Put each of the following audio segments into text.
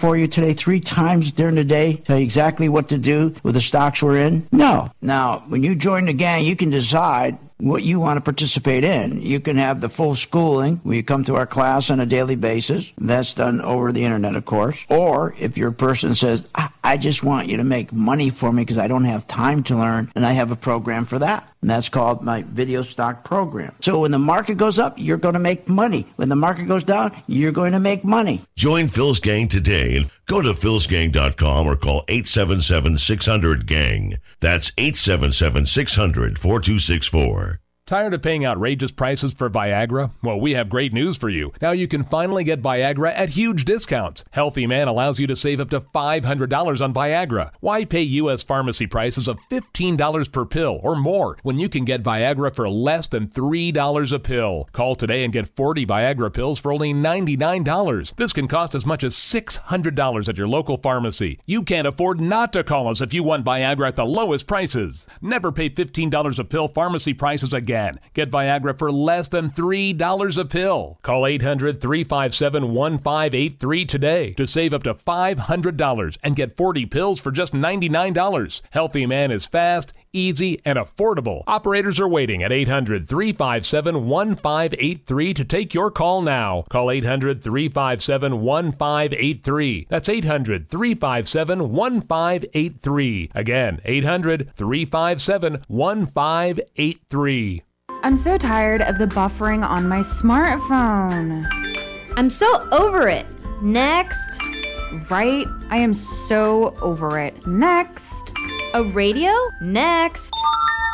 for you today 3 times during the day, tell you exactly what to do with the stocks we're in? No. Now, when you join the gang, you can decide what you want to participate in. You can have the full schooling where you come to our class on a daily basis. That's done over the internet, of course. Or if you're a person that says, I just want you to make money for me because I don't have time to learn, and I have a program for that. And that's called my video stock program. So when the market goes up, you're going to make money. When the market goes down, you're going to make money. Join Phil's Gang today and go to philsgang.com or call 877-600-GANG. That's 877-600-4264. Tired of paying outrageous prices for Viagra? Well, we have great news for you. Now you can finally get Viagra at huge discounts. Healthy Man allows you to save up to $500 on Viagra. Why pay U.S. pharmacy prices of $15 per pill or more when you can get Viagra for less than $3 a pill? Call today and get 40 Viagra pills for only $99. This can cost as much as $600 at your local pharmacy. You can't afford not to call us if you want Viagra at the lowest prices. Never pay $15 a pill pharmacy prices again. Get Viagra for less than $3 a pill. Call 800-357-1583 today to save up to $500 and get 40 pills for just $99. Healthy Man is fast, easy, and affordable. Operators are waiting at 800-357-1583 to take your call now. Call 800-357-1583. That's 800-357-1583. Again, 800-357-1583. I'm so tired of the buffering on my smartphone. I'm so over it. Next. Right? I am so over it. Next. A radio? Next.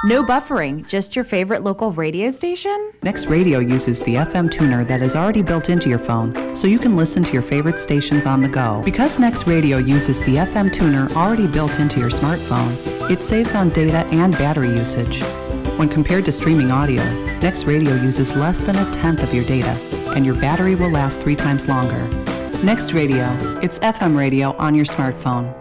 No buffering, just your favorite local radio station? Next Radio uses the FM tuner that is already built into your phone, so you can listen to your favorite stations on the go. Because Next Radio uses the FM tuner already built into your smartphone, it saves on data and battery usage. When compared to streaming audio, Next Radio uses less than 1/10 of your data, and your battery will last 3 times longer. Next Radio, it's FM radio on your smartphone.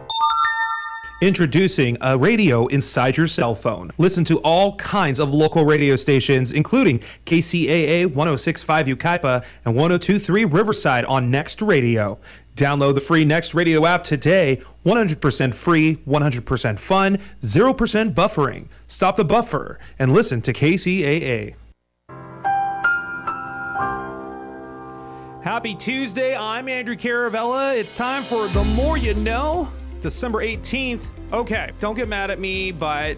Introducing a radio inside your cell phone. Listen to all kinds of local radio stations, including KCAA 106.5 Yucaipa and 102.3 Riverside on Next Radio. Download the free Next Radio app today. 100% free, 100% fun, 0% buffering. Stop the buffer and listen to KCAA. Happy Tuesday. I'm Andrew Caravella. It's time for The More You Know, December 18th. Okay, don't get mad at me, but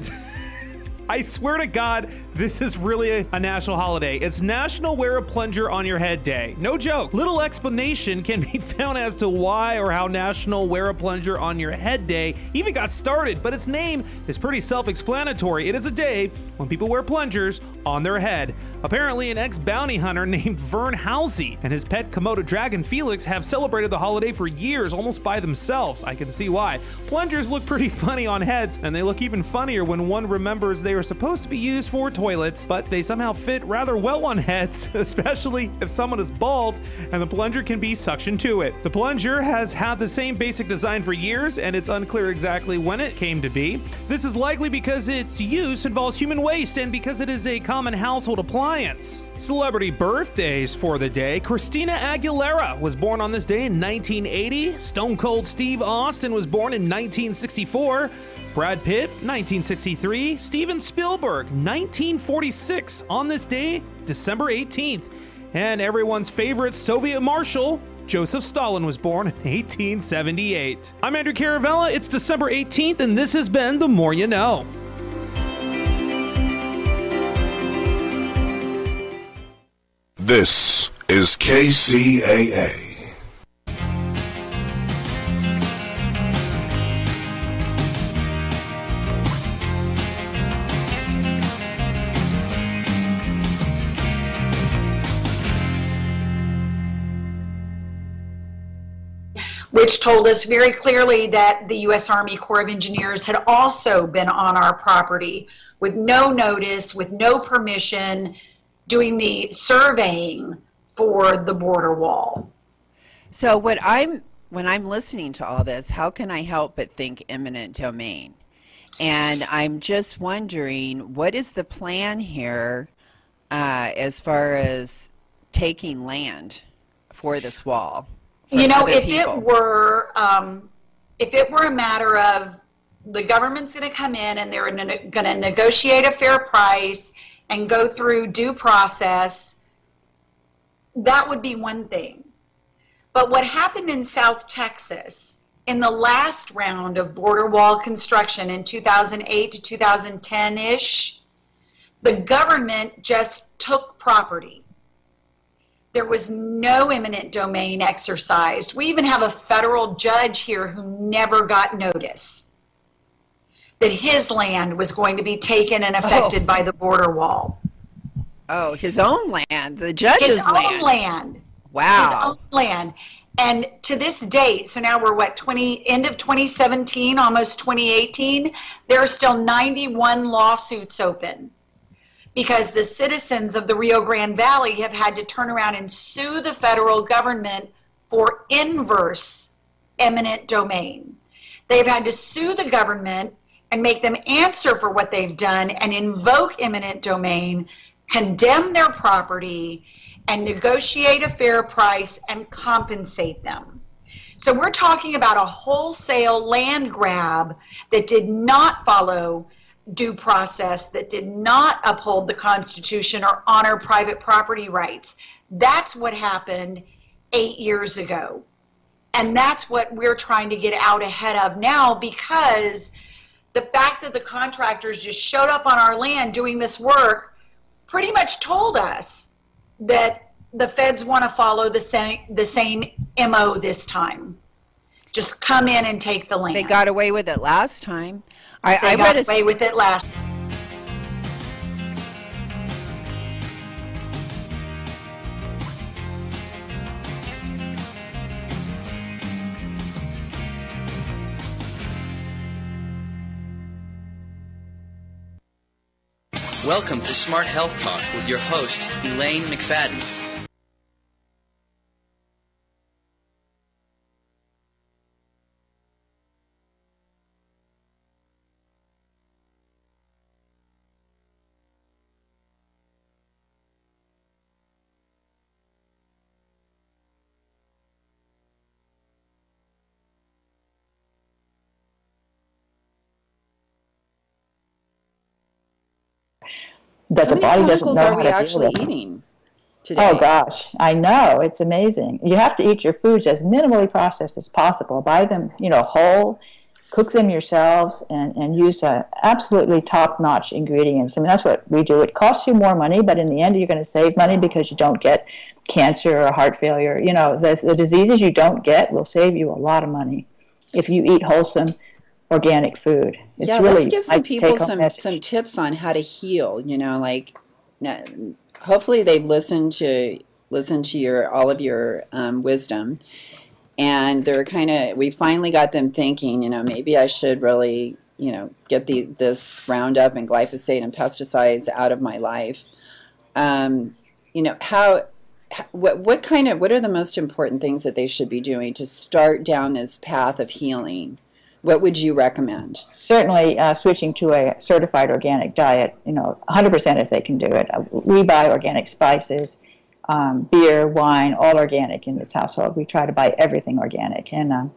I swear to God, this is really a national holiday. It's National Wear a Plunger on Your Head Day. No joke. Little explanation can be found as to why or how National Wear a Plunger on Your Head Day even got started, but its name is pretty self-explanatory. It is a day when people wear plungers on their head. Apparently, an ex-bounty hunter named Vern Halsey and his pet Komodo dragon Felix have celebrated the holiday for years almost by themselves. I can see why. Plungers look pretty funny on heads, and they look even funnier when one remembers they are supposed to be used for toilets, but they somehow fit rather well on heads, especially if someone is bald and the plunger can be suctioned to it. The plunger has had the same basic design for years, and it's unclear exactly when it came to be. This is likely because its use involves human waste and because it is a common household appliance. Celebrity birthdays for the day. Christina Aguilera was born on this day in 1980. Stone Cold Steve Austin was born in 1964. Brad Pitt, 1963. Steven Spielberg, 1946. On this day, December 18th. And everyone's favorite Soviet marshal, Joseph Stalin, was born in 1878. I'm Andrew Caravella. It's December 18th, and this has been The More You Know. This is KCAA. Which told us very clearly that the U.S. Army Corps of Engineers had also been on our property with no notice, with no permission, doing the surveying for the border wall. So when I'm listening to all this, how can I help but think eminent domain? And I'm just wondering, what is the plan here as far as taking land for this wall? You know, if it were a matter of the government's going to come in and they're going to negotiate a fair price and go through due process, that would be one thing. But what happened in South Texas in the last round of border wall construction in 2008 to 2010-ish, the government just took property. There was no eminent domain exercised. We even have a federal judge here who never got notice that his land was going to be taken and affected by the border wall. Oh, his own land, the judge's land. His own land. Wow. His own land. And to this date, so now we're end of 2017, almost 2018, there are still 91 lawsuits open, because the citizens of the Rio Grande Valley have had to turn around and sue the federal government for inverse eminent domain. They've had to sue the government and make them answer for what they've done and invoke eminent domain, condemn their property, and negotiate a fair price and compensate them. So we're talking about a wholesale land grab that did not follow due process, that did not uphold the Constitution or honor private property rights. That's what happened 8 years ago. And that's what we're trying to get out ahead of now, because the fact that the contractors just showed up on our land doing this work pretty much told us that the feds want to follow the same MO this time. Just come in and take the land. They got away with it last time. They got away with it last. Welcome to Smart Health Talk with your host, Elaine McFadden. That the body doesn't know how to deal with. How many chemicals are we actually eating today? Oh gosh, I know, it's amazing. You have to eat your foods as minimally processed as possible. Buy them, whole, cook them yourselves, and use absolutely top-notch ingredients. I mean, that's what we do. It costs you more money, but in the end, you're going to save money because you don't get cancer or heart failure. The diseases you don't get will save you a lot of money if you eat wholesome, organic food. It's let's give some people some tips on how to heal. Hopefully they've listened to all of your wisdom, and we finally got them thinking. Maybe I should really get this Roundup and glyphosate and pesticides out of my life. What are the most important things that they should be doing to start down this path of healing? What would you recommend? Certainly switching to a certified organic diet, 100% if they can do it. We buy organic spices, beer, wine, all organic in this household. We try to buy everything organic, and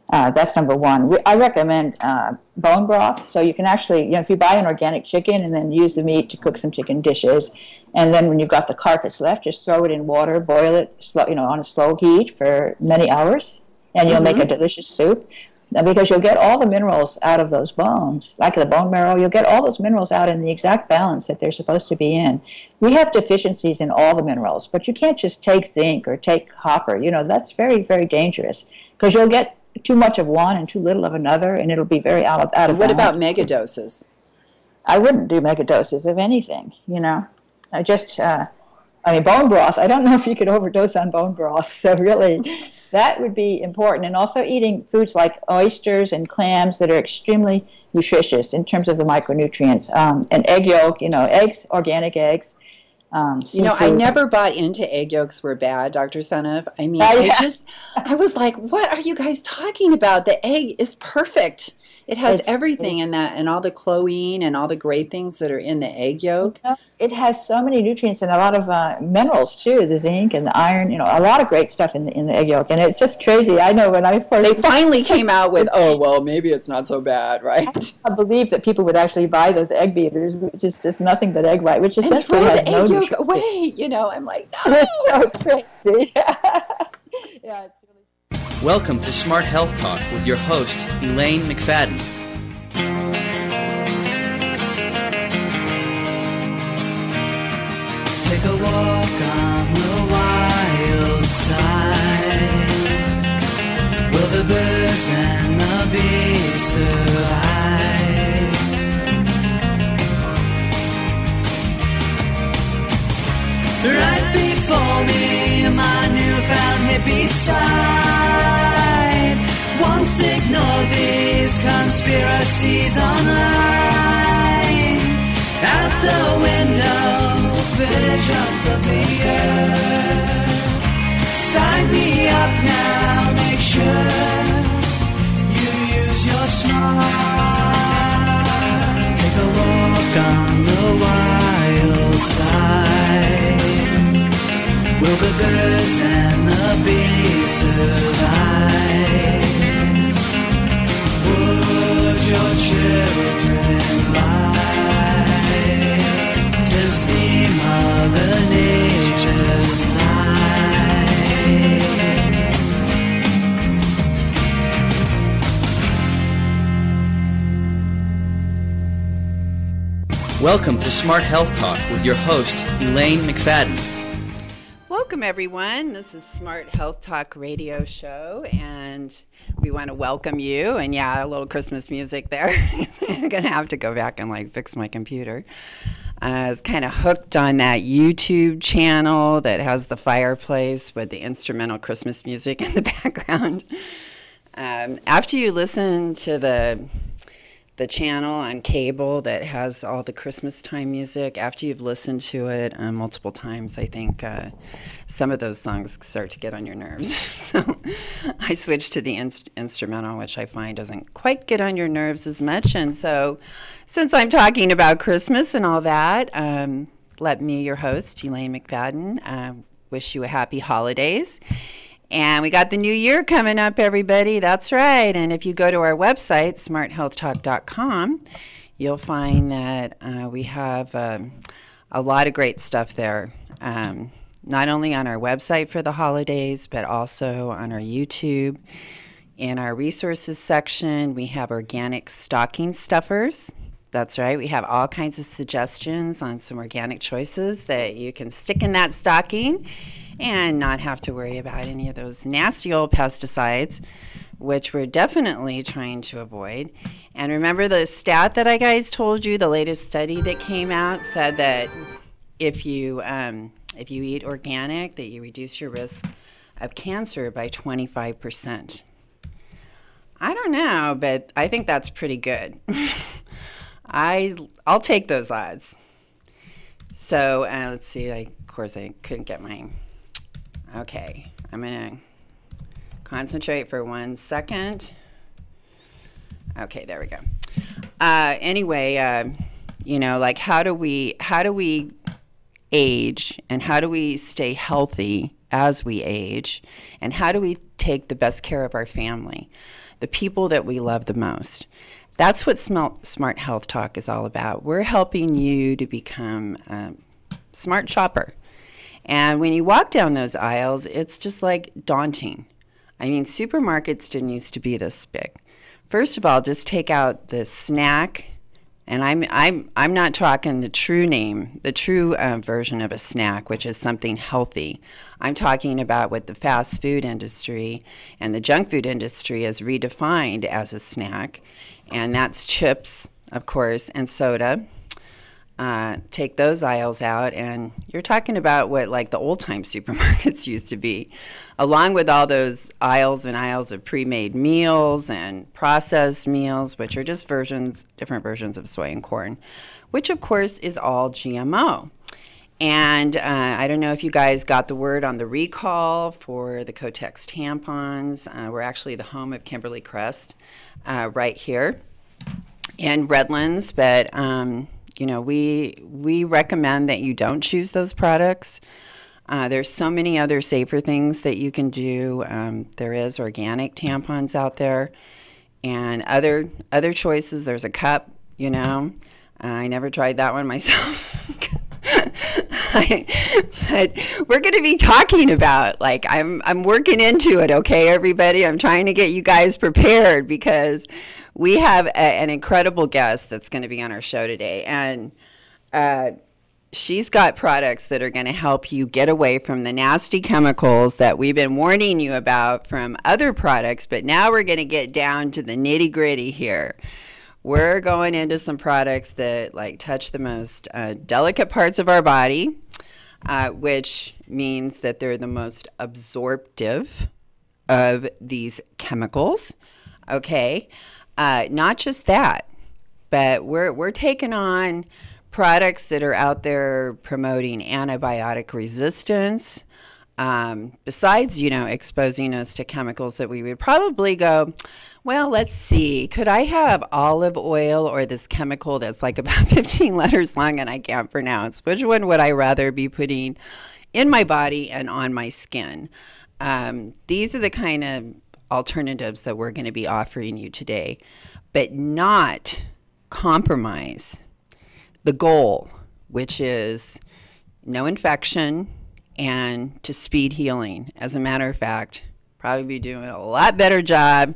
that's number one. I recommend bone broth. So you can actually, if you buy an organic chicken and then use the meat to cook some chicken dishes, and then when you've got the carcass left, just throw it in water, boil it slow, on a slow heat for many hours, and you'll make a delicious soup. Because you'll get all the minerals out of those bones, like the bone marrow, you'll get all those minerals out in the exact balance that they're supposed to be in. We have deficiencies in all the minerals, but you can't just take zinc or take copper. That's very, very dangerous, because you'll get too much of one and too little of another, and it'll be very out of balance. What about megadoses? I wouldn't do megadoses of anything, bone broth, I don't know if you could overdose on bone broth, so really that would be important. And also eating foods like oysters and clams that are extremely nutritious in terms of the micronutrients. And egg yolk, eggs, organic eggs. I never bought into egg yolks were bad, Dr. Senev. I was like, what are you guys talking about? The egg is perfect. It has everything in that, and all the choline and all the great things that are in the egg yolk. It has so many nutrients and a lot of minerals too, the zinc and the iron, a lot of great stuff in the egg yolk. And it's just crazy. I know when I first... They finally came out with, oh, well, maybe it's not so bad, right? I believe that people would actually buy those egg beaters, which is just nothing but egg white, which essentially has no nutrition. And throw the egg yolk away, I'm like, no! It's so crazy. Yeah, it's really... Welcome to Smart Health Talk with your host, Elaine McFadden. Take a walk on the wild side. Will the birds and the bees survive? Right before me, my newfound hippie side. Once ignored these conspiracies online. Out the window, visions of the earth. Sign me up now, make sure you use your smart. Take a walk on the wild side. Will the birds and the bees survive? Would your children ride to see Mother Nature's side? Welcome to Smart Health Talk with your host, Elaine McFadden. Welcome, everyone. This is Smart Health Talk radio show, and we want to welcome you. And yeah, a little Christmas music there. I'm going to have to go back and fix my computer. I was kind of hooked on that YouTube channel that has the fireplace with the instrumental Christmas music in the background. After you listen to the channel on cable that has all the Christmas time music, after you've listened to it multiple times, I think some of those songs start to get on your nerves. So I switched to the instrumental, which I find doesn't quite get on your nerves as much. And so since I'm talking about Christmas and all that, let me, your host, Elaine McFadden, wish you a happy holidays. And we got the new year coming up, everybody. That's right. And if you go to our website, smarthealthtalk.com, you'll find that we have a lot of great stuff there, not only on our website for the holidays, but also on our YouTube. In our resources section, we have organic stocking stuffers. That's right. We have all kinds of suggestions on some organic choices that you can stick in that stocking and not have to worry about any of those nasty old pesticides, which we're definitely trying to avoid. And remember the stat that I guys told you, the latest study that came out said that if you eat organic, that you reduce your risk of cancer by 25%. I don't know, but I think that's pretty good. I'll take those odds. So let's see. Of course, I couldn't get my... Okay, I'm going to concentrate for 1 second. Okay, there we go. Anyway, how do we age, and how do we stay healthy as we age, and how do we take the best care of our family, the people that we love the most? That's what Smart Health Talk is all about. We're helping you to become a smart shopper. And when you walk down those aisles, it's just daunting. I mean, supermarkets didn't used to be this big. First of all, just take out the snack, and I'm not talking the true version of a snack, which is something healthy. I'm talking about what the fast food industry and the junk food industry has redefined as a snack, and that's chips, of course, and soda. Take those aisles out, and you're talking about what the old-time supermarkets used to be, along with all those aisles and aisles of pre-made meals and processed meals, which are just different versions of soy and corn, which, of course, is all GMO. And I don't know if you guys got the word on the recall for the Kotex tampons. We're actually the home of Kimberly Crest right here. in Redlands, but you know, we recommend that you don't choose those products. There's so many other safer things that you can do. There is organic tampons out there, and other choices. There's a cup, you know. I never tried that one myself. But we're going to be talking about, like, I'm working into it, okay, everybody? I'm trying to get you guys prepared because we have an incredible guest that's going to be on our show today, and she's got products that are going to help you get away from the nasty chemicals that we've been warning you about from other products, but now we're going to get down to the nitty-gritty here. We're going into some products that like touch the most delicate parts of our body, which means that they're the most absorptive of these chemicals. Okay, not just that, but we're taking on products that are out there promoting antibiotic resistance. Besides, you know, exposing us to chemicals that we would probably go, well, let's see, could I have olive oil or this chemical that's like about 15 letters long and I can't pronounce? Which one would I rather be putting in my body and on my skin? These are the kind of alternatives that we're going to be offering you today, but not compromise the goal, which is no infection and to speed healing. As a matter of fact, probably be doing a lot better job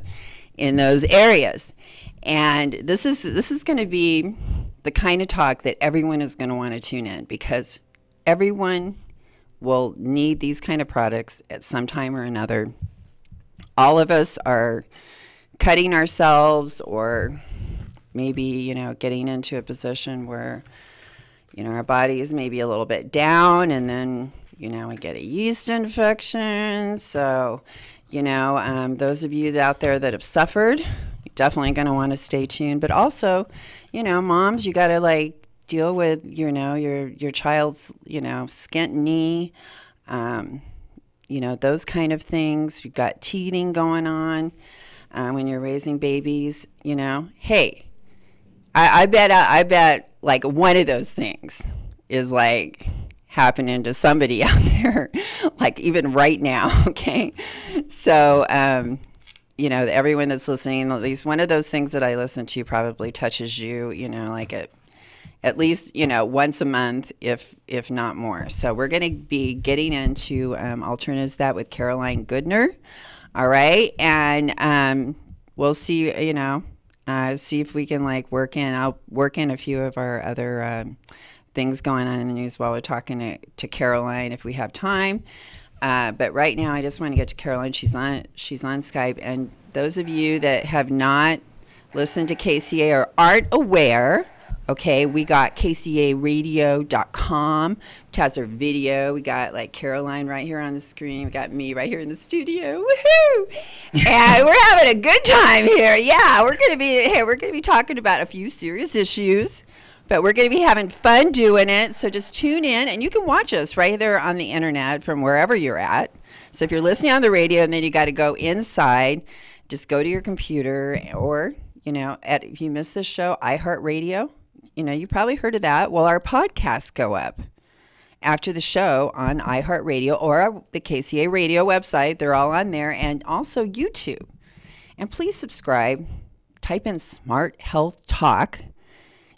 in those areas. And this is going to be the kind of talk that everyone is going to want to tune in, because everyone will need these kind of products at some time or another. All of us are cutting ourselves, or maybe, you know, getting into a position where, you know, our body is maybe a little bit down, and then, you know, we get a yeast infection. So, you know, those of you out there that have suffered, you're definitely going to want to stay tuned. But also, you know, moms, you got to like deal with, you know, your child's, you know, skint knee, you know, those kind of things. You've got teething going on when you're raising babies. You know, hey, I bet like one of those things is like happening to somebody out there, like even right now. Okay, so you know, everyone that's listening, at least one of those things that I listen to probably touches you, you know, like at least, you know, once a month, if not more. So we're going to be getting into alternatives that with Caroline Goodner. All right, and we'll see, you know, see if we can like I'll work in a few of our other things going on in the news while we're talking to Caroline if we have time. But right now, I just want to get to Caroline. She's on Skype. And those of you that have not listened to KCA or aren't aware, okay, we got KCAARadio.com, which has our video. We got like Caroline right here on the screen. We got me right here in the studio. Woohoo! And we're having a good time here. Yeah, we're gonna be talking about a few serious issues, but we're going to be having fun doing it. So just tune in, and you can watch us right there on the internet from wherever you're at. So if you're listening on the radio and then you got to go inside, just go to your computer, or, you know, if you miss this show, iHeartRadio, you know, you probably heard of that. Well, our podcasts go up after the show on iHeartRadio or the KCA Radio website. They're all on there, and also YouTube. And please subscribe. Type in Smart Health Talk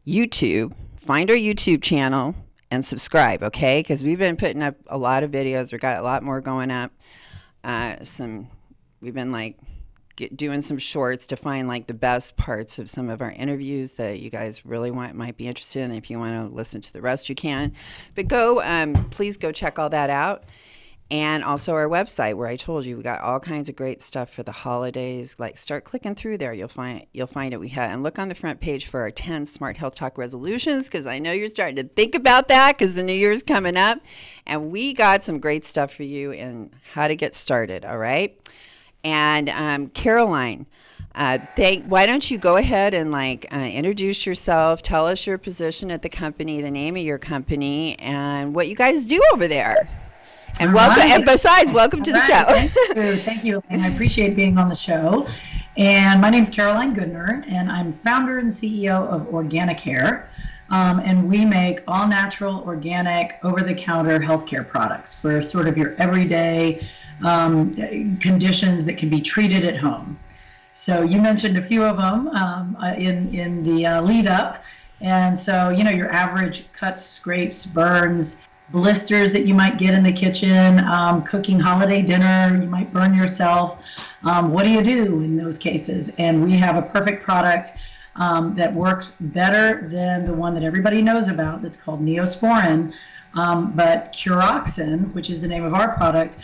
YouTube, find our YouTube channel and subscribe, okay? Because we've been putting up a lot of videos. We've got a lot more going up. We've been like doing some shorts to find like the best parts of some of our interviews that you guys really might be interested in. If you want to listen to the rest, you can. But please go check all that out. And also our website, where I told you we got all kinds of great stuff for the holidays. Like, start clicking through there. You'll find it. We have, and look on the front page for our 10 Smart Health Talk resolutions, because I know you're starting to think about that because the new year's coming up. And we got some great stuff for you and how to get started. All right. And Caroline, why don't you go ahead and introduce yourself? Tell us your position at the company, the name of your company, and what you guys do over there. And welcome. Right. And besides, welcome to the show. Thank you. And I appreciate being on the show. And my name is Caroline Goodner, and I'm founder and CEO of Organic Hair. And we make all natural, organic, over-the-counter healthcare products for sort of your everyday conditions that can be treated at home. So you mentioned a few of them in the lead up. And so, you know, your average cuts, scrapes, burns, blisters that you might get in the kitchen, cooking holiday dinner, you might burn yourself. What do you do in those cases? And we have a perfect product that works better than the one that everybody knows about that's called Neosporin. But Curoxin, which is the name of our product,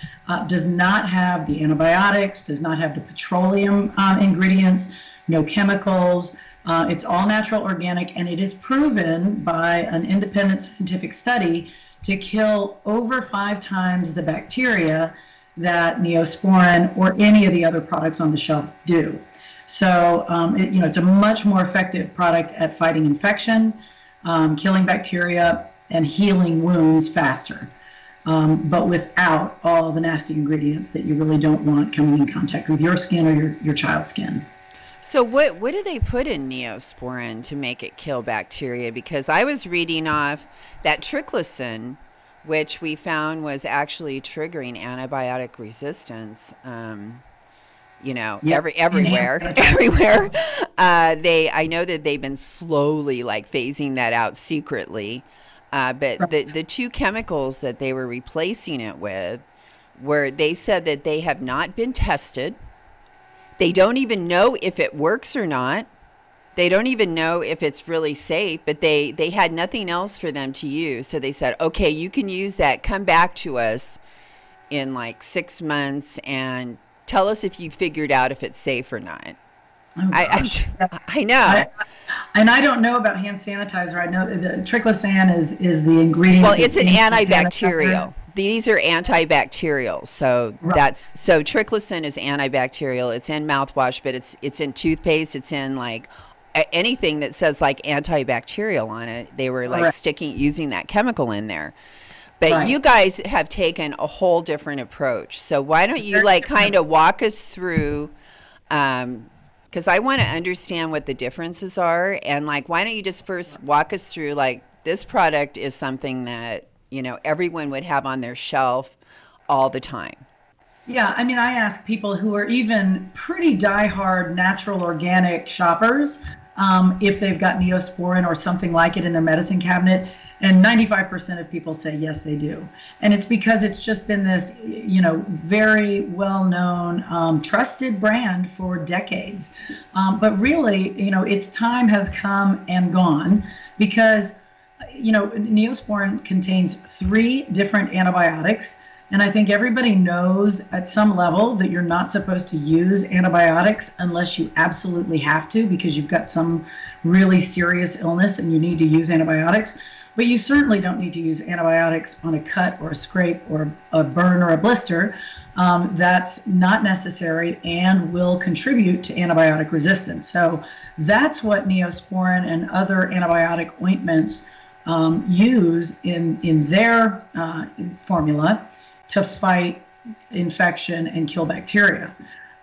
does not have the antibiotics, does not have the petroleum ingredients, no chemicals. It's all natural, organic, and it is proven by an independent scientific study to kill over 5 times the bacteria that Neosporin or any of the other products on the shelf do. So, it's a much more effective product at fighting infection, killing bacteria, and healing wounds faster, but without all the nasty ingredients that you really don't want coming in contact with your skin or your child's skin. So what do they put in Neosporin to make it kill bacteria? Because I was reading off that triclosan, which we found was actually triggering antibiotic resistance. Everywhere. I know that they've been slowly like phasing that out secretly. But the 2 chemicals that they were replacing it with they said that they have not been tested. They don't even know if it works or not. They don't even know if it's really safe, but they had nothing else for them to use. So they said, okay, you can use that. Come back to us in like 6 months and tell us if you figured out if it's safe or not. Oh, I know. And I don't know about hand sanitizer. I know the triclosan is the ingredient. Well, it's an antibacterial. These are antibacterial. So so triclosan is antibacterial. It's in mouthwash, but it's in toothpaste. It's in like anything that says like antibacterial on it. They were like using that chemical in there. But you guys have taken a whole different approach. So why don't you like kind of walk us through, because I want to understand what the differences are. And like, why don't you just first walk us through like this product is something that, you know, everyone would have on their shelf all the time. Yeah, I mean, I ask people who are even pretty diehard natural organic shoppers if they've got Neosporin or something like it in their medicine cabinet. And 95% of people say, yes, they do. And it's because it's just been this, very well-known, trusted brand for decades. But really, its time has come and gone because, Neosporin contains 3 different antibiotics. And I think everybody knows at some level that you're not supposed to use antibiotics unless you absolutely have to because you've got some really serious illness and you need to use antibiotics. But you certainly don't need to use antibiotics on a cut or a scrape or a burn or a blister. That's not necessary and will contribute to antibiotic resistance. So that's what Neosporin and other antibiotic ointments use in their formula to fight infection and kill bacteria.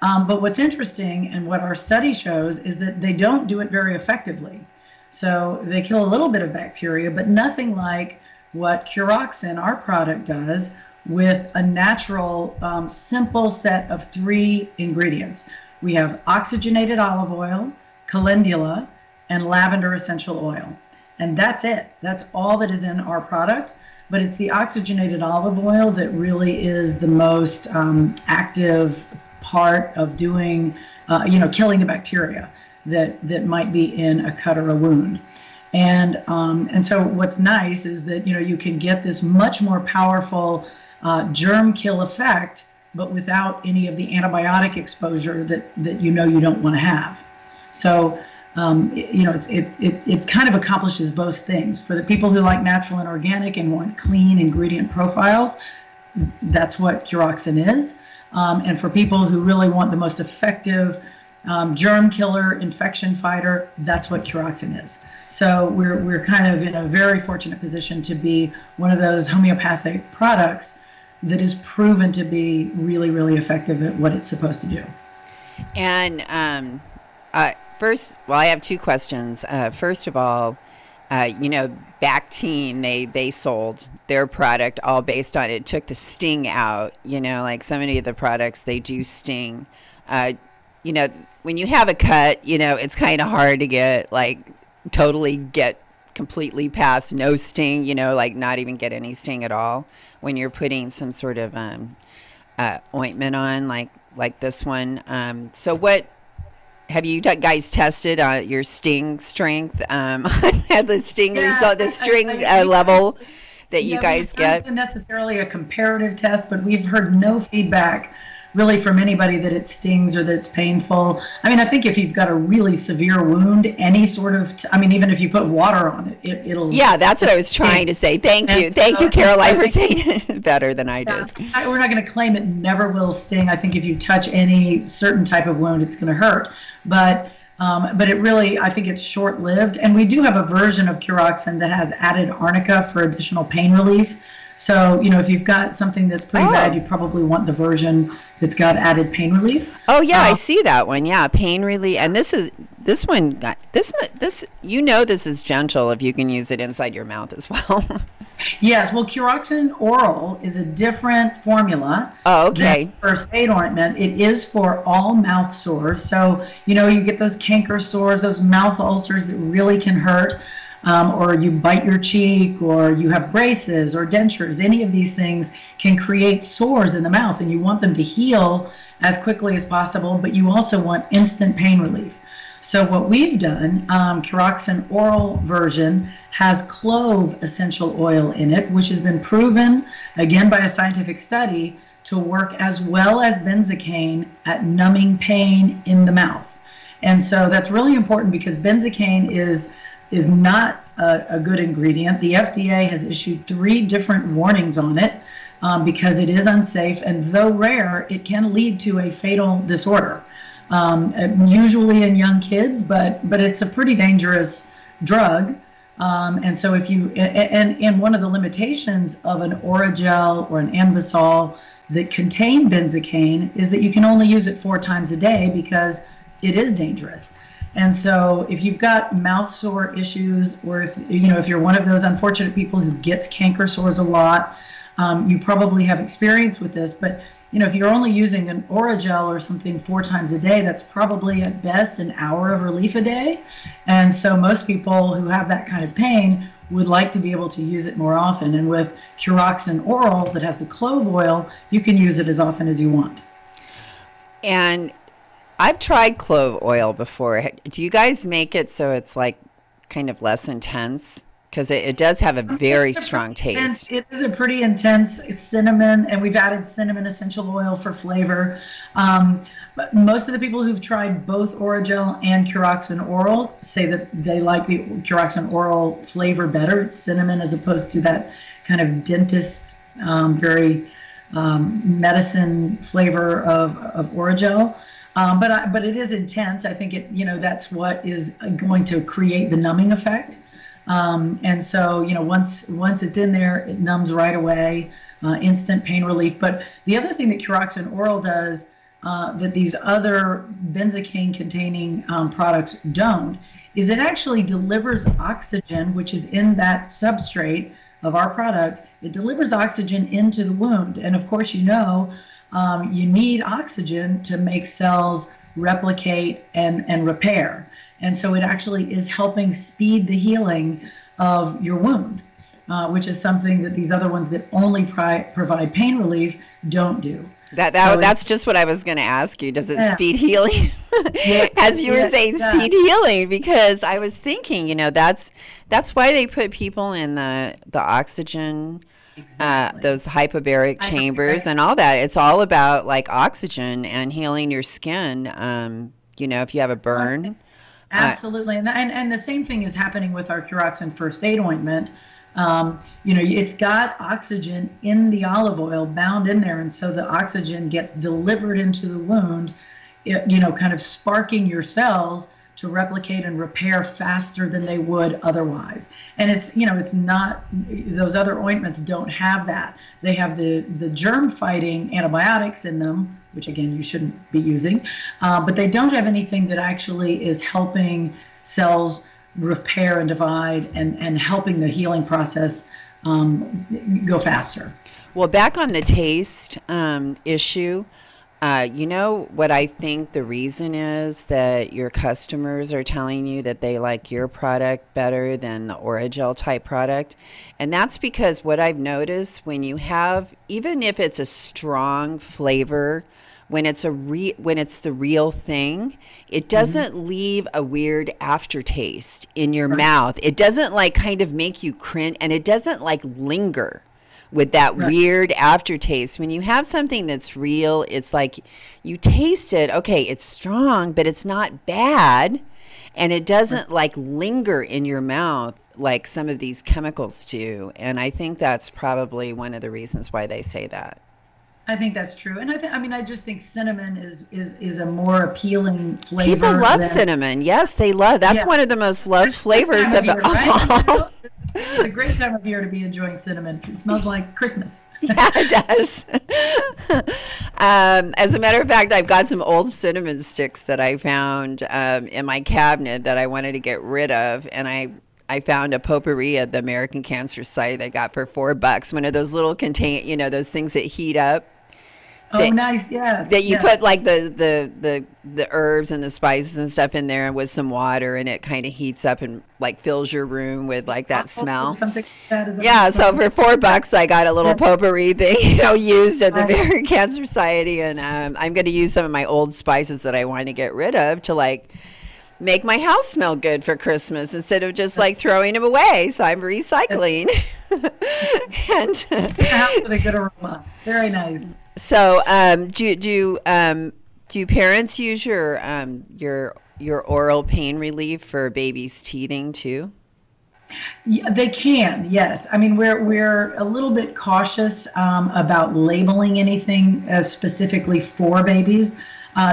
But what's interesting and what our study shows is that they don't do it very effectively. So they kill a little bit of bacteria, but nothing like what Curoxin, our product, does with a natural, simple set of 3 ingredients. We have oxygenated olive oil, calendula, and lavender essential oil. And that's it. That's all that is in our product. But it's the oxygenated olive oil that really is the most active part of doing, killing the bacteria that might be in a cut or a wound. And so what's nice is that, you can get this much more powerful germ kill effect, but without any of the antibiotic exposure that you don't want to have. So, it kind of accomplishes both things. For the people who like natural and organic and want clean ingredient profiles, that's what Curoxin is. And for people who really want the most effective germ killer, infection fighter, that's what Curoxin is. So we're kind of in a very fortunate position to be one of those homeopathic products that is proven to be really, really effective at what it's supposed to do. And first, well, I have two questions. First of all, Bactine, they sold their product all based on it took the sting out. Like so many of the products, they do sting. When you have a cut, it's kind of hard to get get completely past no sting, like not even get any sting at all when you're putting some sort of ointment on like this one. So what have you guys tested your sting strength? The sting result, the string level that you guys get? Not necessarily a comparative test, but we've heard no feedback really from anybody that it stings or that it's painful. I mean, I think if you've got a really severe wound, any sort of, even if you put water on it, it'll. Yeah, that's what I was trying to say. Thank you, Caroline, for saying it better than I did. We're not going to claim it never will sting. I think if you touch any certain type of wound, it's going to hurt. But it really, I think it's short-lived. And we do have a version of Curoxin that has added arnica for additional pain relief. So, if you've got something that's pretty bad, you probably want the version that's got added pain relief. Oh, yeah, I see that one. Yeah, pain relief. And this is gentle if you can use it inside your mouth as well. Yes, well, Curoxin oral is a different formula. Oh, okay. Than first aid ointment. It is for all mouth sores. So, you get those canker sores, those mouth ulcers that really can hurt. Or you bite your cheek, or you have braces or dentures. Any of these things can create sores in the mouth, and you want them to heal as quickly as possible, but you also want instant pain relief. So what we've done, Curoxin oral version has clove essential oil in it, which has been proven, again by a scientific study, to work as well as benzocaine at numbing pain in the mouth. And so that's really important because benzocaine is not a good ingredient. The FDA has issued 3 different warnings on it because it is unsafe, and though rare, it can lead to a fatal disorder, usually in young kids, but it's a pretty dangerous drug. And so if you, and one of the limitations of an Oragel or an Anbesol that contain benzocaine is that you can only use it 4 times a day because it is dangerous. And so if you've got mouth sore issues, or if you're one of those unfortunate people who gets canker sores a lot, you probably have experience with this. But if you're only using an Oragel or something 4 times a day, that's probably at best an hour of relief a day. And so most people who have that kind of pain would like to be able to use it more often. And with Curoxin oral that has the clove oil, you can use it as often as you want. And I've tried clove oil before. Do you guys make it so it's like kind of less intense? Because it does have a very strong taste. It is a pretty intense cinnamon, and we've added cinnamon essential oil for flavor. But most of the people who've tried both Oragel and Curoxin oral say that they like the Curoxin oral flavor better. It's cinnamon as opposed to that kind of dentist, very medicine flavor of Oragel. But it is intense. I think that's what is going to create the numbing effect. And so once it's in there, it numbs right away, instant pain relief. But the other thing that Curoxin oral does that these other benzocaine-containing products don't is it actually delivers oxygen, which is in that substrate of our product. It delivers oxygen into the wound, and of course you need oxygen to make cells replicate and repair. And so it actually is helping speed the healing of your wound, which is something that these other ones that only provide pain relief don't do. That's just what I was going to ask you. Does it speed healing? As you were saying, speed healing, because I was thinking, that's why they put people in the oxygen, those hyperbaric chambers and all that. It's all about like oxygen and healing your skin. If you have a burn. Absolutely. And the same thing is happening with our Curoxin first aid ointment. It's got oxygen in the olive oil bound in there, and so the oxygen gets delivered into the wound, kind of sparking your cells, to replicate and repair faster than they would otherwise. And it's, you know, it's not, those other ointments don't have that. They have the germ fighting antibiotics in them, which again, you shouldn't be using, but they don't have anything that actually is helping cells repair and divide and helping the healing process go faster. Well, back on the taste issue, you know what I think the reason is that your customers are telling you that they like your product better than the Orajel type product? And that's because what I've noticed when you have, even if it's a strong flavor, when it's the real thing, it doesn't leave a weird aftertaste in your mouth. It doesn't like kind of make you cringe, and it doesn't like linger with that weird aftertaste. When you have something that's real, it's like you taste it, okay, it's strong, but it's not bad, and it doesn't like linger in your mouth like some of these chemicals do. And I think that's probably one of the reasons why they say that. I think that's true, and I just think cinnamon is a more appealing flavor. People love cinnamon. Yes, they love. That's one of the most loved flavors of all. Right? It's a great time of year to be enjoying cinnamon. It smells like Christmas. Yeah, it does. As a matter of fact, I've got some old cinnamon sticks that I found in my cabinet that I wanted to get rid of, and I found a potpourri at the American Cancer Society that I got for $4. One of those little those things that heat up. Oh, nice, yes. That you put like the herbs and the spices and stuff in there with some water, and it kind of heats up and like fills your room with like that smell. Something like that. Yeah, so for $4 I got a little potpourri thing, used at the American Cancer Society, and I'm going to use some of my old spices that I want to get rid of to like make my house smell good for Christmas instead of just like throwing them away. So I'm recycling. And house with a good aroma. Very nice. So, do parents use your oral pain relief for babies' teething too? Yeah, they can. Yes. I mean, we're a little bit cautious about labeling anything specifically for babies,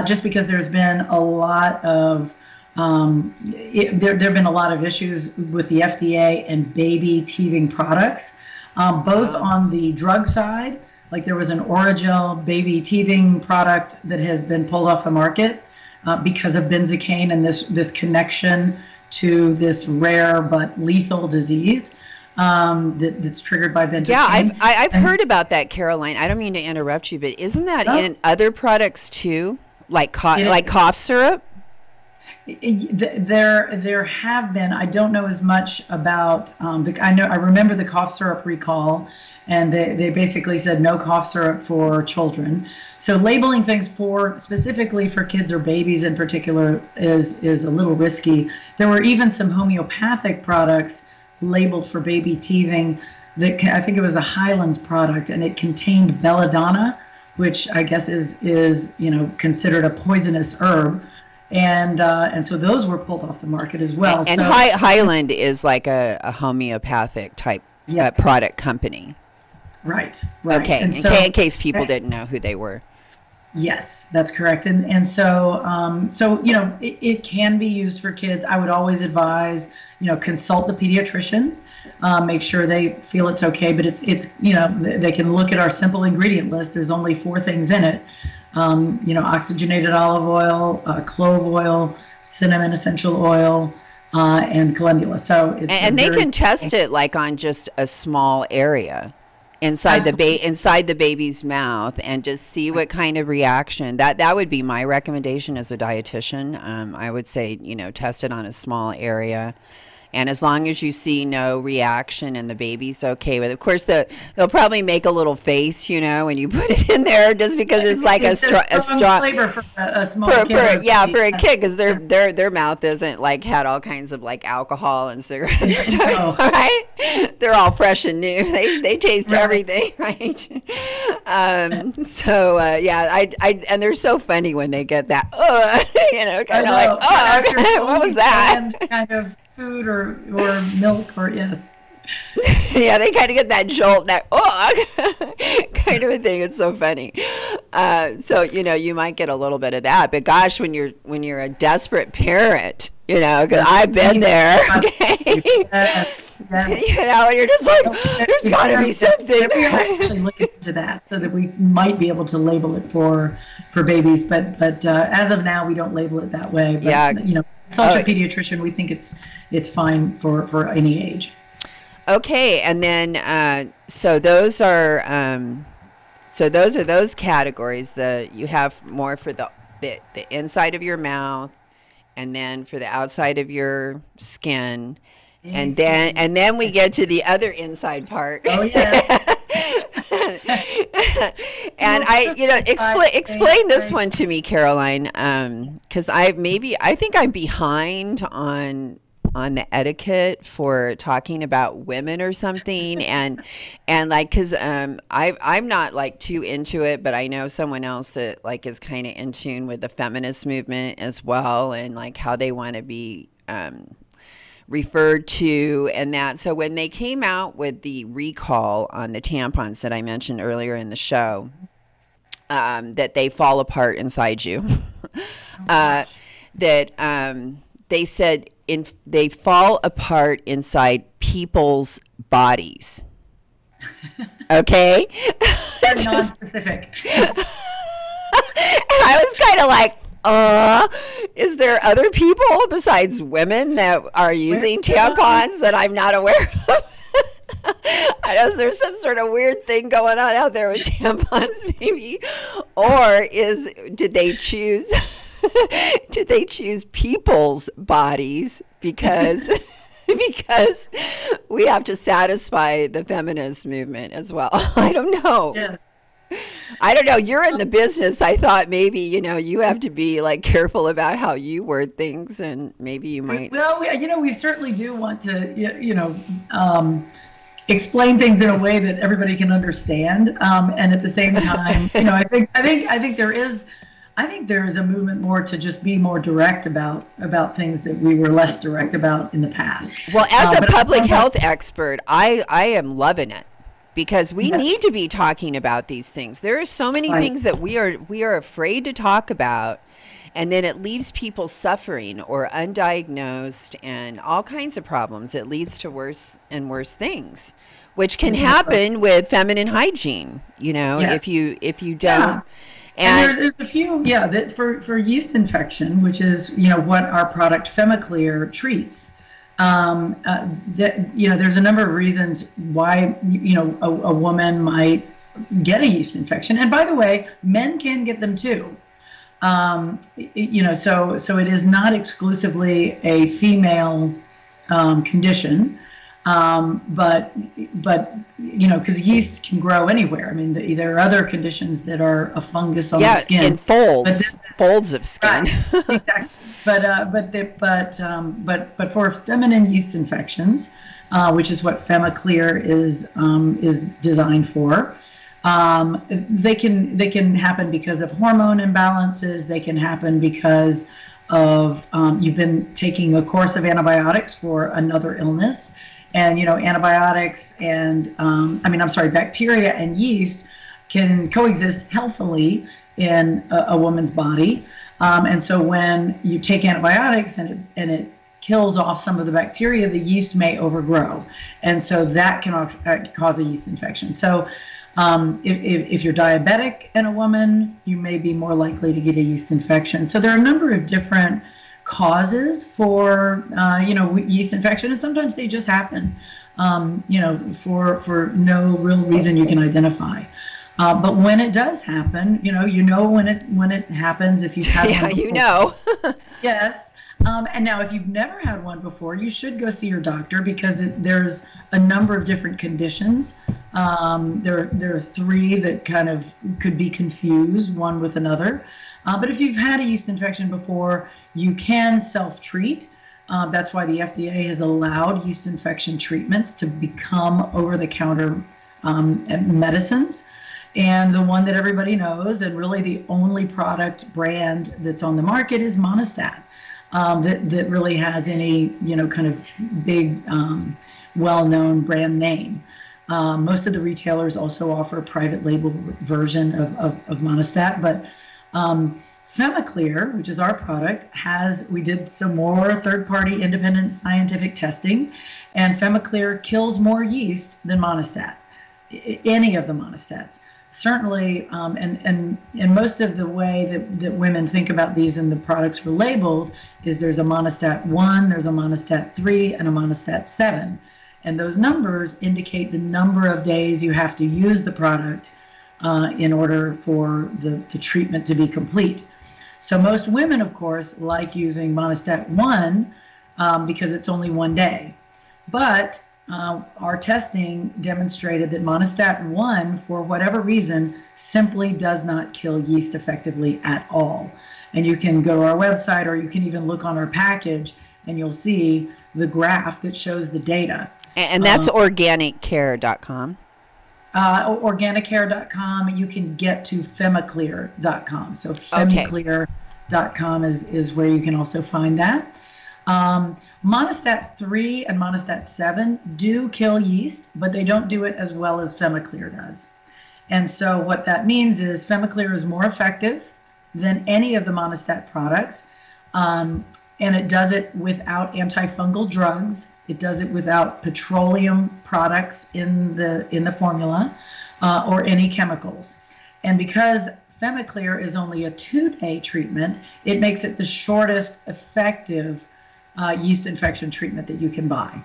just because there's been a lot of there have been a lot of issues with the FDA and baby teething products, both on the drug side. Like there was an Orajel baby teething product that has been pulled off the market because of benzocaine and this connection to this rare but lethal disease that's triggered by benzocaine. Yeah, I've heard about that, Caroline. I don't mean to interrupt you, but isn't that in other products too, like cough syrup? There have been. I don't know as much about. I remember the cough syrup recall, and they basically said no cough syrup for children. So labeling things specifically for kids or babies in particular is a little risky. There were even some homeopathic products labeled for baby teething. I think it was a Highlands product, and it contained belladonna, which I guess is considered a poisonous herb. And so those were pulled off the market as well. And Highland is like a homeopathic type product company. Right. Okay. In case people didn't know who they were. Yes, that's correct. And so it can be used for kids. I would always advise consult the pediatrician, make sure they feel it's okay. But it's they can look at our simple ingredient list. There's only 4 things in it. Oxygenated olive oil, clove oil, cinnamon essential oil, and calendula. So and they can test it like on just a small area inside the baby's mouth and just see what kind of reaction. That would be my recommendation as a dietitian. I would say test it on a small area. And as long as you see no reaction and the baby's okay with it. Of course, they'll probably make a little face, when you put it in there, just because it's like a strong flavor for a small kid. For a kid, because their mouth isn't like had all kinds of like alcohol and cigarettes and stuff, right? They're all fresh and new. They taste everything, right? And they're so funny when they get that, kind of like, what was that? Kind of food or milk or yes. Yeah, they kind of get that jolt, that kind of a thing. It's so funny. So you might get a little bit of that, but gosh, when you're a desperate parent, because I've been there. Okay. You're just like, there's got to be something. We actually look into that so that we might be able to label it for babies, but as of now, we don't label it that way. But, consult your pediatrician. We think it's fine for any age. Okay, and then so those are those categories. You have more for the inside of your mouth, and then for the outside of your skin. And then we get to the other inside part. Oh yeah. And explain this one to me, Caroline, because I think I'm behind on the etiquette for talking about women or something, and like, because I'm not like too into it, but I know someone else that like is kind of in tune with the feminist movement as well, and like how they want to be referred to, and that. So when they came out with the recall on the tampons that I mentioned earlier in the show, that they fall apart inside you, that they said they fall apart inside people's bodies. Okay? They're non-specific. And I was kind of like, is there other people besides women that are using tampons that I'm not aware of? I know there's some sort of weird thing going on out there with tampons, maybe. Or did they choose people's bodies because we have to satisfy the feminist movement as well? I don't know. Yes. I don't know. You're in the business. I thought maybe, you have to be like careful about how you word things, and maybe you might. Well, we certainly do want to, explain things in a way that everybody can understand. And at the same time, I think there is a movement more to just be more direct about things that we were less direct about in the past. Well, as a public health expert, I am loving it. Because we need to be talking about these things. There are so many things that we are afraid to talk about, and then it leaves people suffering or undiagnosed and all kinds of problems. It leads to worse and worse things, which can happen with feminine hygiene. If you don't. Yeah. And there's a few, that for yeast infection, which is what our product Femiclear treats. There's a number of reasons why a woman might get a yeast infection, and by the way, men can get them too. So it is not exclusively a female condition, but because yeast can grow anywhere. I mean, there are other conditions that are a fungus on the skin. And folds of skin. Exactly. But for feminine yeast infections, which is what Femiclear is designed for, they can happen because of hormone imbalances. They can happen because of you've been taking a course of antibiotics for another illness, and antibiotics and bacteria and yeast can coexist healthily in a woman's body. And so when you take antibiotics and it kills off some of the bacteria, the yeast may overgrow. And so that can cause a yeast infection. So if you're diabetic in a woman, you may be more likely to get a yeast infection. So there are a number of different causes for, yeast infection, and sometimes they just happen, for no real reason you can identify. But when it does happen, when it happens, if you've had one before. Yes. And now if you've never had one before, you should go see your doctor, because there's a number of different conditions. There are three that kind of could be confused one with another. But if you've had a yeast infection before, you can self-treat. That's why the FDA has allowed yeast infection treatments to become over-the-counter medicines. And the one that everybody knows, and really the only product brand that's on the market, is Monistat, that really has any kind of big well-known brand name. Most of the retailers also offer a private label version of Monistat, but Femiclear, which is our product, we did some more third-party independent scientific testing, and Femiclear kills more yeast than Monistat, any of the Monistats. Certainly, and most of the way that women think about these and the products were labeled is there's a Monistat 1, there's a Monistat 3, and a Monistat 7. And those numbers indicate the number of days you have to use the product in order for the treatment to be complete. So most women, of course, like using Monistat 1 because it's only 1 day. But our testing demonstrated that Monistat 1, for whatever reason, simply does not kill yeast effectively at all. And you can go to our website, or you can even look on our package, and you'll see the graph that shows the data. And that's organiccare.com. Organiccare.com. You can get to Femiclear.com. So Femiclear.com is where you can also find that. Monistat 3 and Monistat 7 do kill yeast, but they don't do it as well as Femiclear does. And so what that means is Femiclear is more effective than any of the Monistat products, and it does it without antifungal drugs. It does it without petroleum products in the formula or any chemicals. And because Femiclear is only a 2-day treatment, it makes it the shortest effective yeast infection treatment that you can buy.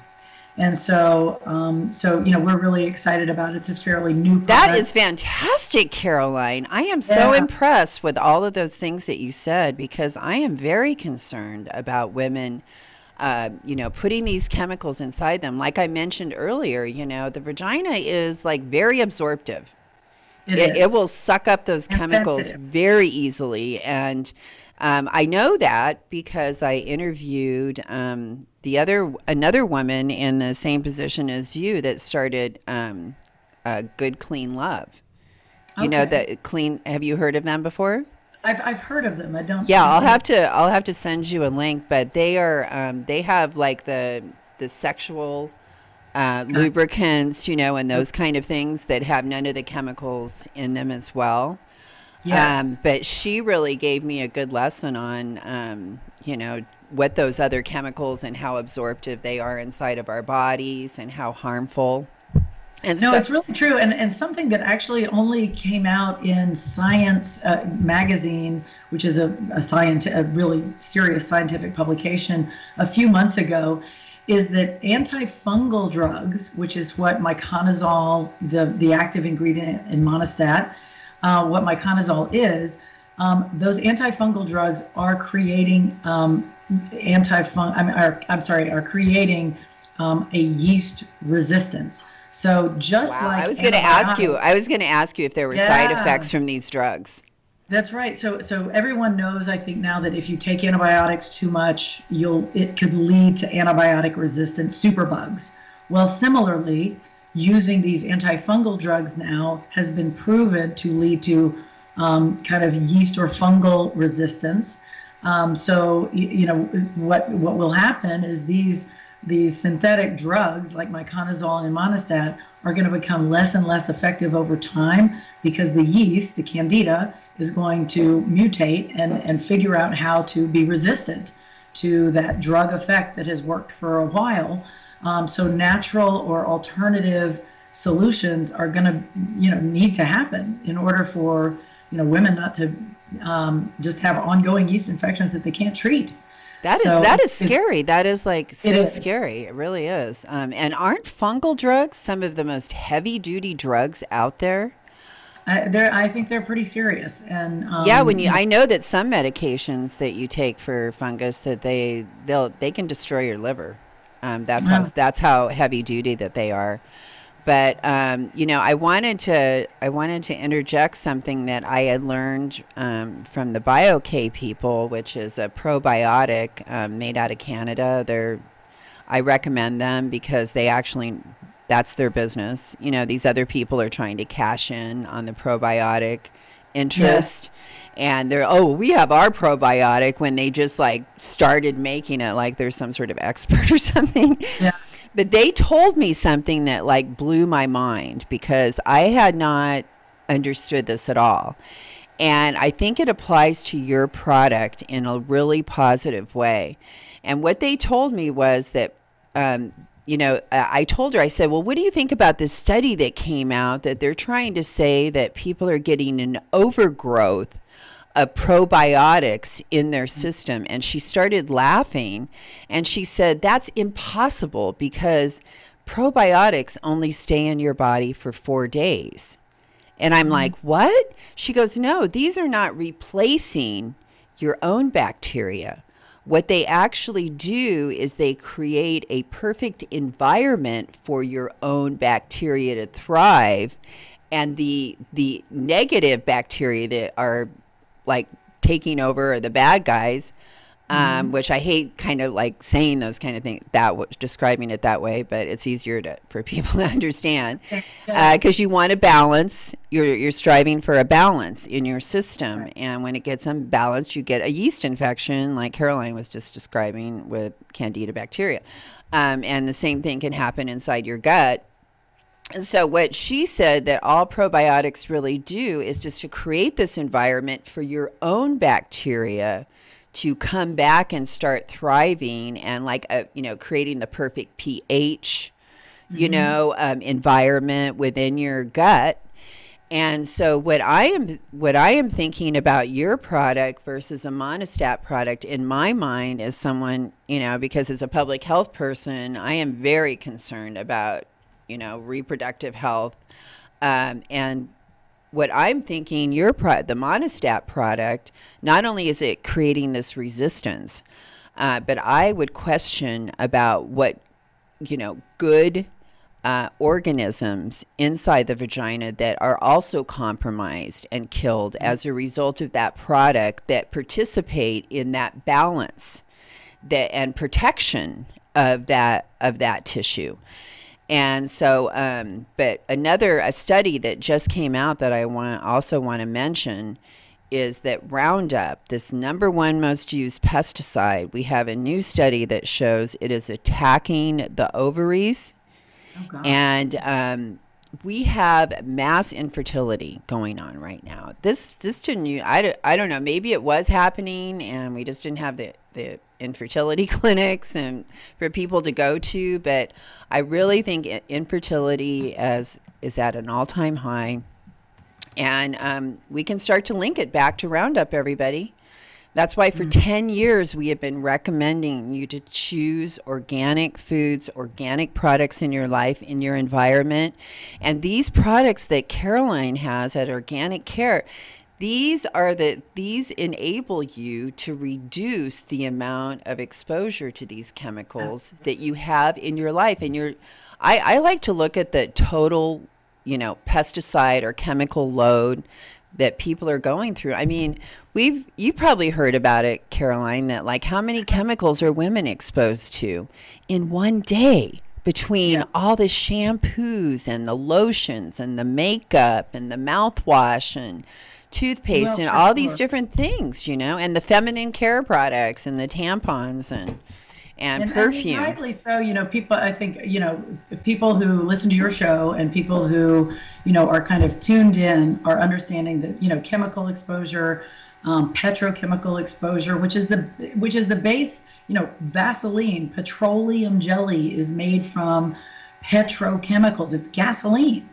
And so, we're really excited about it. It's a fairly new product. That is fantastic, Caroline. I am so impressed with all of those things that you said, because I am very concerned about women, putting these chemicals inside them. Like I mentioned earlier, the vagina is like very absorptive. It will suck up those chemicals very easily. And I know that because I interviewed another woman in the same position as you that started Good Clean Love. You know that clean. Have you heard of them before? I've heard of them. I don't. Yeah, I'll have to send you a link. But they are they have like the sexual lubricants, and those kind of things that have none of the chemicals in them as well. Yes. But she really gave me a good lesson on, what those other chemicals and how absorptive they are inside of our bodies and how harmful. And no, it's really true. And something that actually only came out in Science magazine, which is a really serious scientific publication a few months ago, is that antifungal drugs, which is what miconazole, the active ingredient in Monistat, what miconazole is, those antifungal drugs are creating creating a yeast resistance. So just like I was going to ask you if there were side effects from these drugs. That's right. So everyone knows, I think, now that if you take antibiotics too much, it could lead to antibiotic-resistant superbugs. Well, similarly, using these antifungal drugs now has been proven to lead to kind of yeast or fungal resistance. So what will happen is these synthetic drugs like miconazole and Monistat are going to become less and less effective over time, because the yeast, the candida, is going to mutate and figure out how to be resistant to that drug effect that has worked for a while. So natural or alternative solutions are going to need to happen in order for women not to just have ongoing yeast infections that they can't treat. That is scary. That is like so scary. It really is. And aren't fungal drugs some of the most heavy-duty drugs out there? I think they're pretty serious. And I know that some medications that you take for fungus that they can destroy your liver. That's how heavy-duty that they are. But I wanted to interject something that I had learned from the BioK people, which is a probiotic made out of Canada. I recommend them because that's their business. These other people are trying to cash in on the probiotic interest. Yeah. And we have our probiotic, when they just like started making it like they're some sort of expert or something. Yeah. But they told me something that like blew my mind, because I had not understood this at all. And I think it applies to your product in a really positive way. And what they told me was that, I told her, I said, well, what do you think about this study that came out that they're trying to say that people are getting an overgrowth of probiotics in their system? And she started laughing, and she said, that's impossible, because probiotics only stay in your body for 4 days. And I'm like, what? She goes, no, these are not replacing your own bacteria. What they actually do is they create a perfect environment for your own bacteria to thrive. And the negative bacteria that are like taking over, or the bad guys, which I hate kind of like saying those kind of things, describing it that way, but it's easier for people to understand, because you want a balance. You're striving for a balance in your system. Right. And when it gets unbalanced, you get a yeast infection, like Caroline was just describing with Candida bacteria. And the same thing can happen inside your gut. And so what she said that all probiotics really do is just to create this environment for your own bacteria to come back and start thriving, and like, creating the perfect pH, environment within your gut. And so what I am thinking about your product versus a Monistat product, in my mind, as someone, because as a public health person, I am very concerned about, reproductive health. And what I'm thinking, the Monistat product, not only is it creating this resistance, but I would question about what, good organisms inside the vagina that are also compromised and killed as a result of that product, that participate in that balance and protection of that tissue. And so, but a study that just came out that I also want to mention is that Roundup, this #1 most used pesticide, we have a new study that shows it is attacking the ovaries. Oh, God. And we have mass infertility going on right now. This didn't, I don't know, maybe it was happening and we just didn't have the infertility clinics and for people to go to, but I really think infertility is at an all-time high. And we can start to link it back to Roundup, everybody. That's why for 10 years we have been recommending you to choose organic foods, organic products in your life, in your environment. And these products that Caroline has at Organic Care, these enable you to reduce the amount of exposure to these chemicals that you have in your life. And I like to look at the total, pesticide or chemical load that people are going through. I mean, you've probably heard about it, Caroline, that like how many chemicals are women exposed to in one day, between all the shampoos and the lotions and the makeup and the mouthwash and toothpaste and all these different things, and the feminine care products and the tampons and perfume. And rightly so, people, I think, people who listen to your show and people who, are kind of tuned in are understanding that, chemical exposure, petrochemical exposure, which is the base, Vaseline, petroleum jelly is made from petrochemicals. It's gasoline.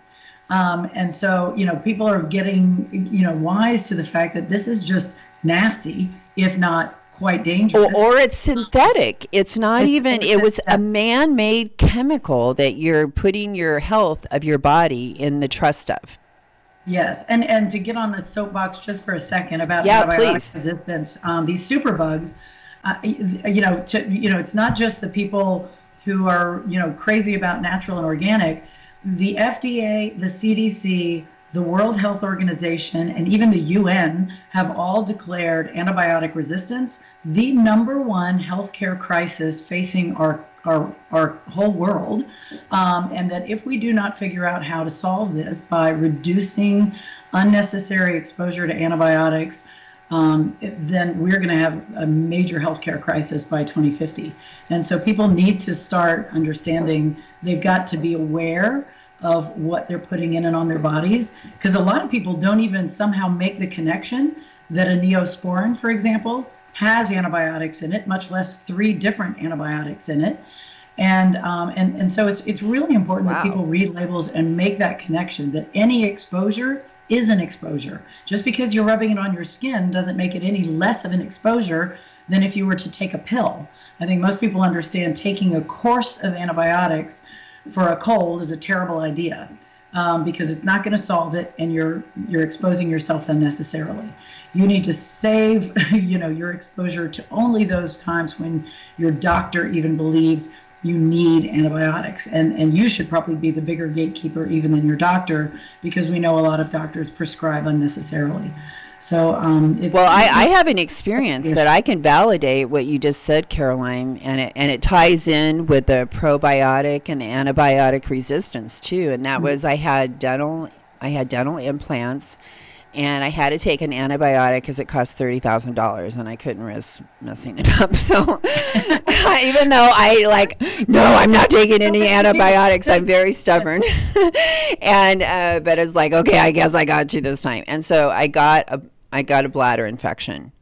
And so, people are getting, wise to the fact that this is just nasty, if not quite dangerous. Or it's synthetic. It's not it was a man-made chemical that you're putting your health of your body in the trust of. Yes, and to get on the soapbox just for a second about antibiotic resistance, these superbugs, it's not just the people who are, crazy about natural and organic. The FDA, the CDC, the World Health Organization, and even the UN have all declared antibiotic resistance the #1 healthcare crisis facing our whole world, and that if we do not figure out how to solve this by reducing unnecessary exposure to antibiotics, then we're going to have a major healthcare crisis by 2050. And so people need to start understanding they've got to be aware of what they're putting in and on their bodies, because a lot of people don't even somehow make the connection that a Neosporin, for example, has antibiotics in it, much less 3 different antibiotics in it. And so it's really important that people read labels and make that connection, that any exposure is an exposure. Just because you're rubbing it on your skin doesn't make it any less of an exposure than if you were to take a pill. I think most people understand taking a course of antibiotics for a cold is a terrible idea, because it's not going to solve it, and you're exposing yourself unnecessarily. You need to save your exposure to only those times when your doctor even believes you need antibiotics, and you should probably be the bigger gatekeeper even than your doctor, because we know a lot of doctors prescribe unnecessarily. So I have an experience that I can validate what you just said, Caroline, and it ties in with the probiotic and the antibiotic resistance too. And that was I had dental implants, and I had to take an antibiotic because it cost $30,000, and I couldn't risk messing it up. So even though I'm not taking any antibiotics, I'm very stubborn. And but it's like, okay, I guess I got to this time. And so I got a bladder infection,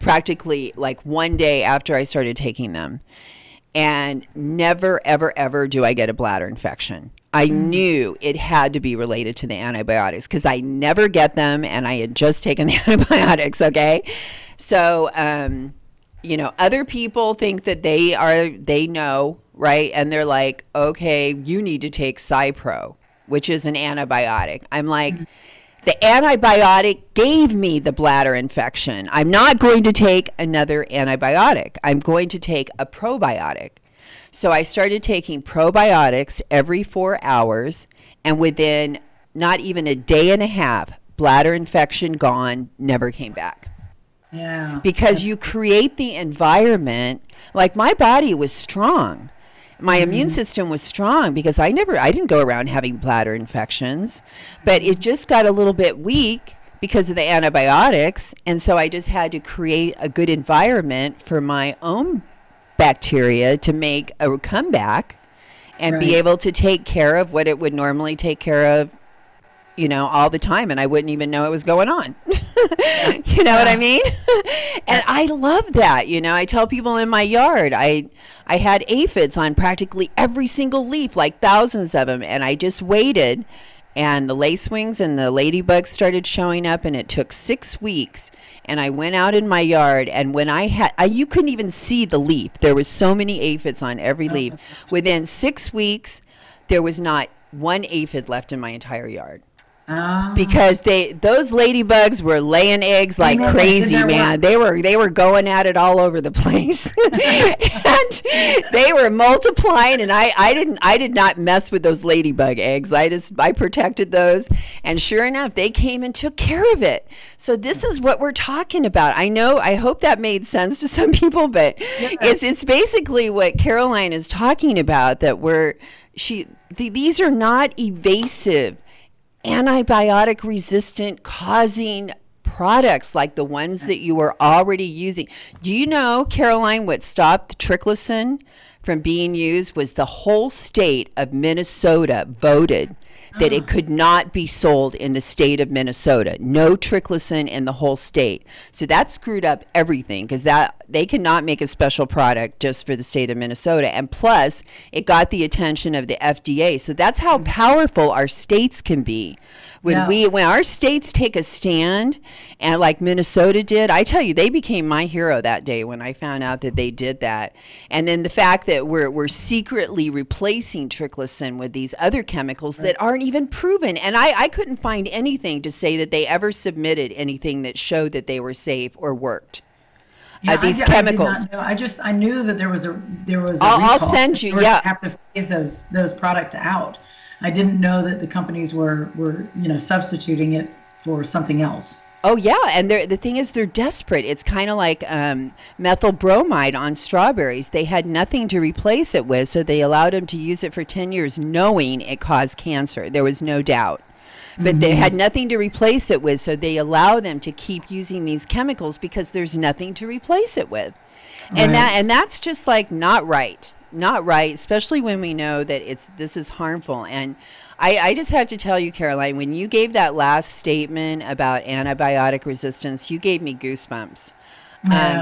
practically like one day after I started taking them. And never, ever, ever do I get a bladder infection. I knew it had to be related to the antibiotics because I never get them, and I had just taken the antibiotics, okay? So, other people think that they know, right? And they're like, okay, you need to take Cypro, which is an antibiotic. I'm like, the antibiotic gave me the bladder infection. I'm not going to take another antibiotic. I'm going to take a probiotic. So I started taking probiotics every 4 hours, and within not even a day and a half, bladder infection gone, never came back. Yeah. Because you create the environment. Like, my body was strong. My immune system was strong because I didn't go around having bladder infections, but it just got a little bit weak because of the antibiotics. And so I just had to create a good environment for my own bacteria to make a comeback and be able to take care of what it would normally take care of, all the time. And I wouldn't even know it was going on. You know what I mean? And I love that. I tell people in my yard, I had aphids on practically every single leaf, like thousands of them. And I just waited, and the lacewings and the ladybugs started showing up, and it took 6 weeks. And I went out in my yard, and when you couldn't even see the leaf. There was so many aphids on every leaf. Within 6 weeks, there was not one aphid left in my entire yard. Because those ladybugs were laying eggs like crazy, man. They were going at it all over the place, and they were multiplying. And I did not mess with those ladybug eggs. I protected those, and sure enough, they came and took care of it. So this is what we're talking about. I hope that made sense to some people, but it's basically what Caroline is talking about. That these are not evasive, antibiotic resistant causing products like the ones that you were already using. Do you know, Caroline, what stopped triclosan from being used was the whole state of Minnesota voted that it could not be sold in the state of Minnesota. No triclosan in the whole state. So that screwed up everything, because they cannot make a special product just for the state of Minnesota. And plus, it got the attention of the FDA. So that's how powerful our states can be. When our states take a stand, and like Minnesota did, I tell you, they became my hero that day when I found out that they did that. And then the fact that we're secretly replacing triclosan with these other chemicals that aren't even proven. And I couldn't find anything to say that they ever submitted anything that showed that they were safe or worked. These chemicals. I knew that there was a I'll send you. Yeah, have to phase those products out. I didn't know that the companies were substituting it for something else. Oh yeah, and the thing is, they're desperate. It's kind of like methyl bromide on strawberries. They had nothing to replace it with, so they allowed them to use it for 10 years, knowing it caused cancer. There was no doubt. but they had nothing to replace it with, so they allow them to keep using these chemicals because there's nothing to replace it with. And that's just like not right, especially when we know that this is harmful. And I just have to tell you, Caroline, when you gave that last statement about antibiotic resistance, you gave me goosebumps.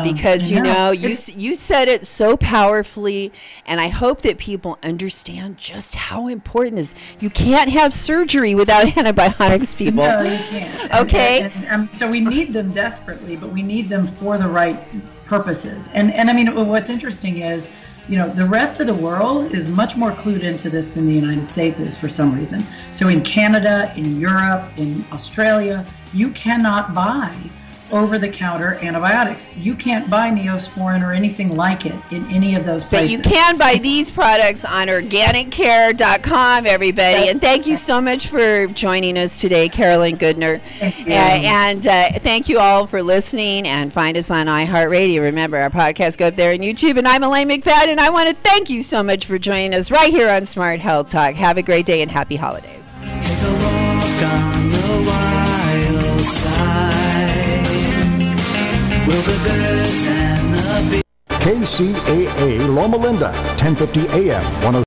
Because you said it so powerfully, and I hope that people understand just how important it is. You can't have surgery without antibiotics, people. No, you can't. Okay. And so we need them desperately, but we need them for the right purposes. And I mean, what's interesting is, the rest of the world is much more clued into this than the United States is for some reason. So in Canada, in Europe, in Australia, you cannot buy over-the-counter antibiotics. You can't buy Neosporin or anything like it in any of those places. But you can buy these products on organiccare.com, everybody. And thank you so much for joining us today, Carolyn Goodner. And thank you all for listening, and find us on iHeartRadio. Remember, our podcast go up there on YouTube. And I'm Elaine McFadden. I want to thank you so much for joining us right here on Smart Health Talk. Have a great day and happy holidays. Take a walk on the wild side. Will the birds and the bees. KCAA Loma Linda, 1050 AM, 106.